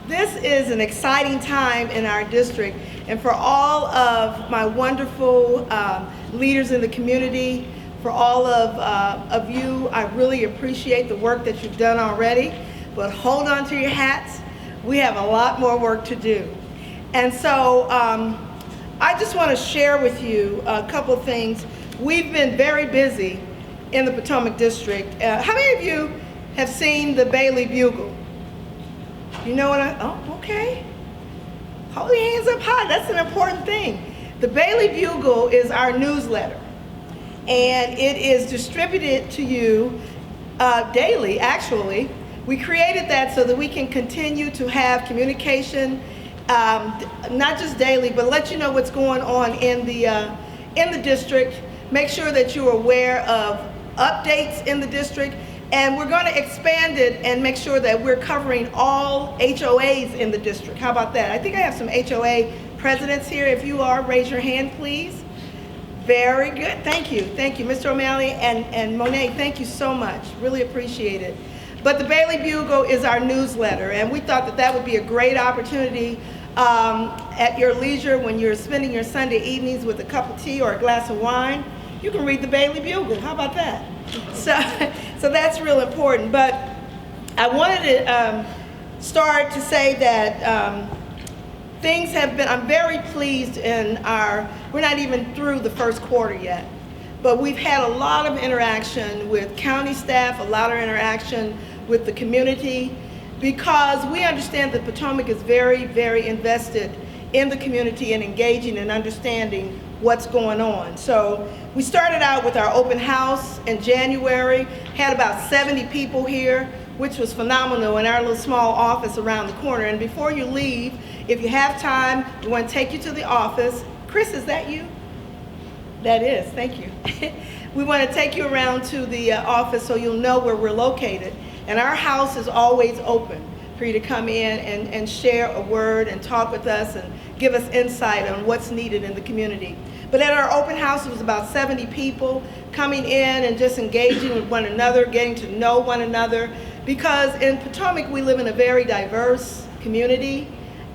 This is an exciting time in our district, and for all of my wonderful leaders in the community, for all of you, I really appreciate the work that you've done already, but hold on to your hats. We have a lot more work to do. And so I just want to share with you a couple of things. We've been very busy in the Potomac District. How many of you have seen the Bailey Bugle? You know what oh, okay. Hold your hands up high, that's an important thing. The Bailey Bugle is our newsletter, and it is distributed to you daily, actually. We created that so that we can continue to have communication, not just daily, but let you know what's going on in the district. Make sure that you're aware of updates in the district, and we're going to expand it and make sure that we're covering all HOAs in the district. How about that? I think I have some HOA presidents here. If you are, raise your hand, please. Very good. Thank you. Thank you. Mr. O'Malley and Monet, thank you so much. Really appreciate it. But the Bailey Bugle is our newsletter, and we thought that that would be a great opportunity at your leisure when you're spending your Sunday evenings with a cup of tea or a glass of wine. You can read the Bailey Bugle. How about that? So that's real important. But I wanted to start to say that things have been, I'm very pleased we're not even through the first quarter yet, but we've had a lot of interaction with county staff, a lot of interaction with the community, because we understand that Potomac is very, very invested in the community and engaging and understanding what's going on. So we started out with our open house in January, had about 70 people here, which was phenomenal in our little small office around the corner. And before you leave, if you have time, we want to take you to the office. Chris, is that you? That is, thank you. We want to take you around to the office so you'll know where we're located. And our house is always open for you to come in and share a word and talk with us and give us insight on what's needed in the community. But at our open house, it was about 70 people coming in and just engaging with one another, getting to know one another, because in Potomac, we live in a very diverse community.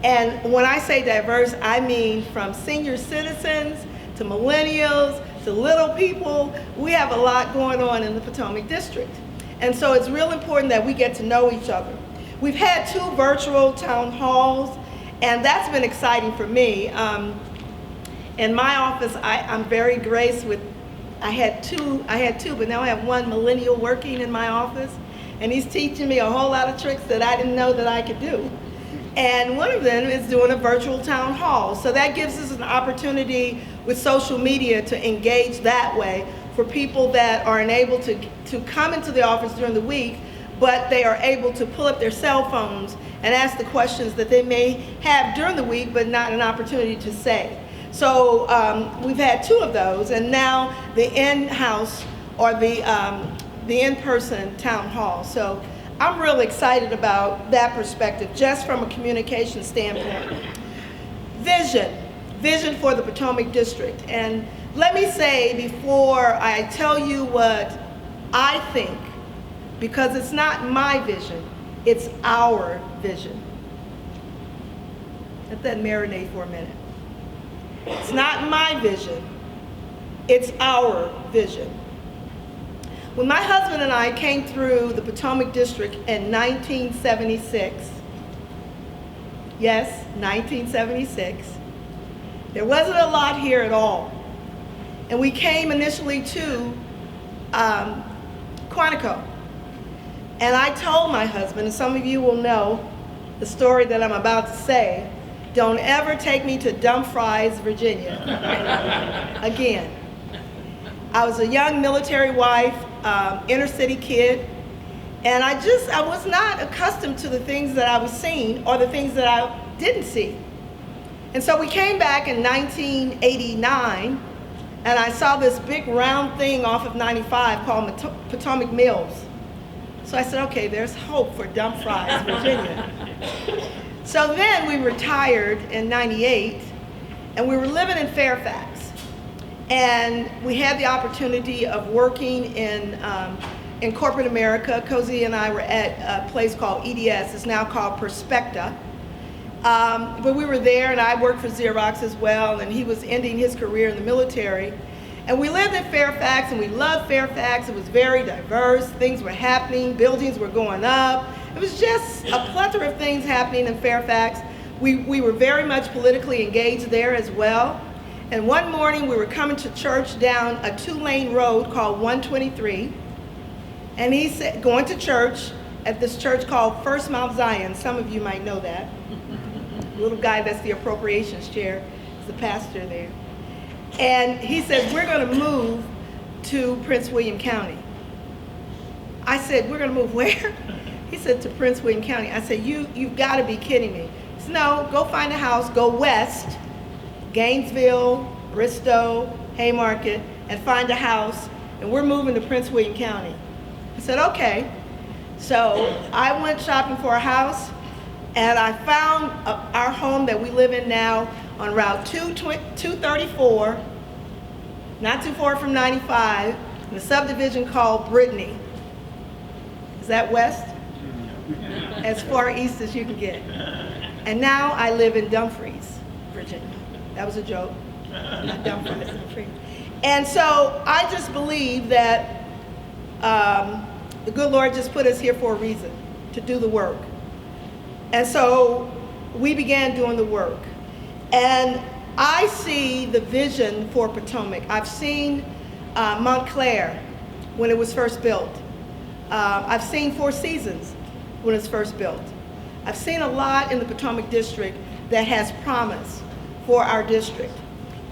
And when I say diverse, I mean from senior citizens to millennials to little people. We have a lot going on in the Potomac District. And so it's real important that we get to know each other. We've had 2 virtual town halls, and that's been exciting for me. In my office, I'm very graced with, I had two, but now I have 1 millennial working in my office, and he's teaching me a whole lot of tricks that I didn't know that I could do. And one of them is doing a virtual town hall. So that gives us an opportunity with social media to engage that way for people that are unable to come into the office during the week, but they are able to pull up their cell phones and ask the questions that they may have during the week, but not an opportunity to say. So we've had 2 of those, and now the in-house or the in-person town hall. So I'm really excited about that perspective, just from a communication standpoint. Vision for the Potomac District. And let me say before I tell you what I think, because it's not my vision, it's our vision. Let that marinate for a minute. It's not my vision, it's our vision. When my husband and I came through the Potomac District in 1976, yes, 1976, there wasn't a lot here at all. And we came initially to Quantico. And I told my husband, and some of you will know the story that I'm about to say, don't ever take me to Dumfries, Virginia, again. I was a young military wife, inner city kid, and I was not accustomed to the things that I was seeing or the things that I didn't see. And so we came back in 1989, and I saw this big round thing off of 95 called Potomac Mills. So I said, okay, there's hope for Dumfries, Virginia. So then we retired in 98, and we were living in Fairfax. And we had the opportunity of working in corporate America. Cozy and I were at a place called EDS. It's now called Perspecta. But we were there, and I worked for Xerox as well, and he was ending his career in the military. And we lived in Fairfax, and we loved Fairfax. It was very diverse. Things were happening. Buildings were going up. It was just a plethora of things happening in Fairfax. We were very much politically engaged there as well. And one morning, we were coming to church down a 2-lane road called 123. And he said, going to church at this church called First Mount Zion. Some of you might know that. The little guy that's the appropriations chair is the pastor there. And he says, we're going to move to Prince William County. I said, we're going to move where? He said, to Prince William County. I said, you've got to be kidding me. He said, no, go find a house, go west, Gainesville, Bristow, Haymarket, and find a house, and we're moving to Prince William County. I said, okay. So I went shopping for a house, and I found our home that we live in now on Route 234, not too far from 95, in a subdivision called Brittany. Is that west? As far east as you can get. And now I live in Dumfries, Virginia. That was a joke. Not Dumfries, Dumfries. And so I just believe that the good Lord just put us here for a reason, to do the work. And so we began doing the work. And I see the vision for Potomac. I've seen Montclair when it was first built. I've seen Four Seasons when it was first built. I've seen a lot in the Potomac District that has promise for our district.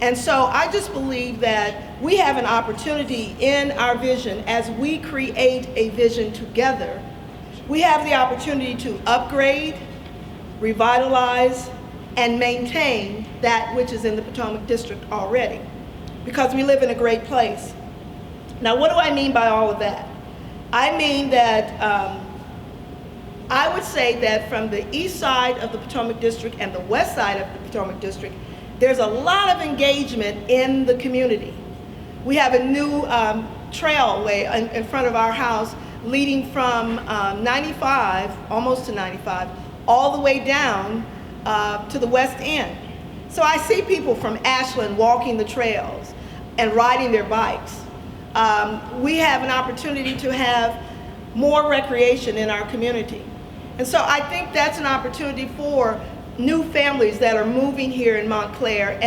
And so I just believe that we have an opportunity in our vision as we create a vision together. We have the opportunity to upgrade, revitalize, and maintain that which is in the Potomac District already, because we live in a great place. Now, what do I mean by all of that? I mean that I would say that from the east side of the Potomac District and the west side of the Potomac District, there's a lot of engagement in the community. We have a new trailway in front of our house leading from 95, almost to 95, all the way down to the west end. So I see people from Ashland walking the trails and riding their bikes. We have an opportunity to have more recreation in our community. And so I think that's an opportunity for new families that are moving here in Montclair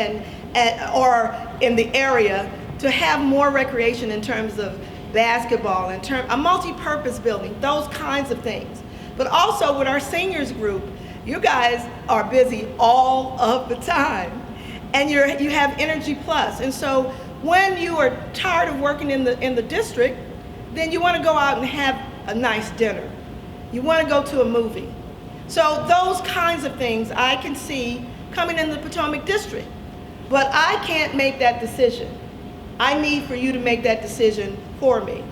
or in the area to have more recreation in terms of basketball, a multi-purpose building, those kinds of things. But also with our seniors group, you guys are busy all of the time, and you have Energy Plus. And so when you are tired of working in the district, then you want to go out and have a nice dinner. You want to go to a movie. So those kinds of things I can see coming in the Potomac District. But I can't make that decision. I need for you to make that decision for me.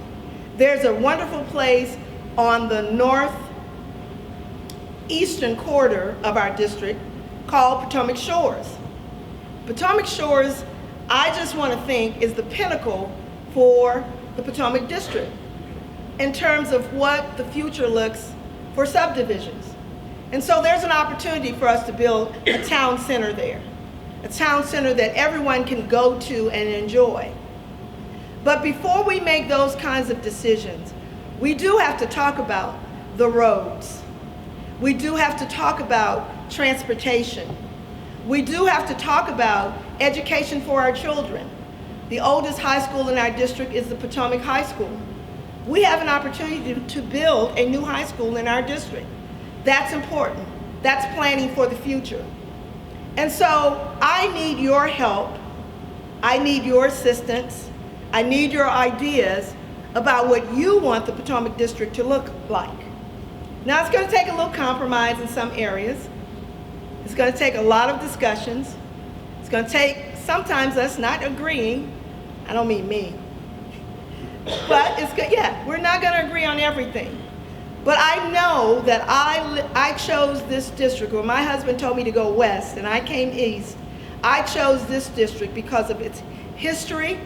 There's a wonderful place on the northeastern quarter of our district called Potomac Shores. Potomac Shores, I just want to think, is the pinnacle for the Potomac District in terms of what the future looks for subdivisions. And so there's an opportunity for us to build a town center there, a town center that everyone can go to and enjoy. But before we make those kinds of decisions, we do have to talk about the roads. We do have to talk about transportation. We do have to talk about education for our children. The oldest high school in our district is the Potomac High School. We have an opportunity to build a new high school in our district. That's important. That's planning for the future. And so I need your help. I need your assistance. I need your ideas about what you want the Potomac District to look like. Now, it's going to take a little compromise in some areas. It's going to take a lot of discussions. It's going to take sometimes us not agreeing. I don't mean me. But it's good. Yeah, we're not going to agree on everything. But I know that I chose this district. When my husband told me to go west and I came east, I chose this district because of its history,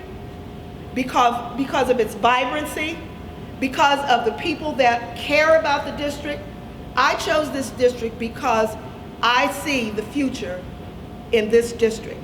because of its vibrancy, because of the people that care about the district. I chose this district because I see the future in this district.